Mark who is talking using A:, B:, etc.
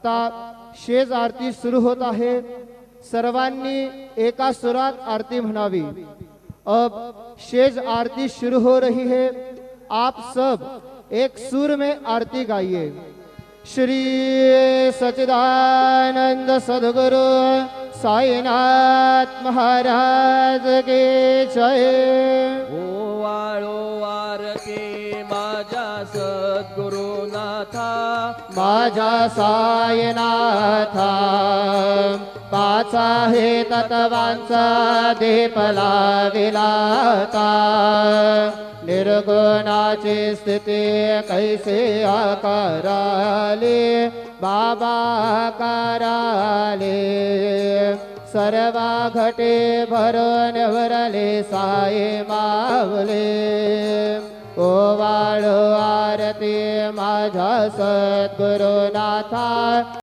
A: आता शेज आरती सुरू होत आहे। सर्वांनी एका सुरात आरती म्हणावी। अब शेज आरती शुरू हो रही है। आप सब एक सुर में आरती गाइए। श्री सच्चिदानंद सद्गुरु साईनाथ महाराज के जय।
B: ओवाळो आरती माझ्या सद्गुरुनाथा,
A: माझ्या साईनाथा। पाच आहे तत्वांचा दीप लाविलाता। निर्गुणाची स्थिती कैसे आकाराले, बाबा आकाराले। सर्वा घटे भरून वरले साई मावले। ओवाळो आरती माझ्या सद्गुरुनाथा।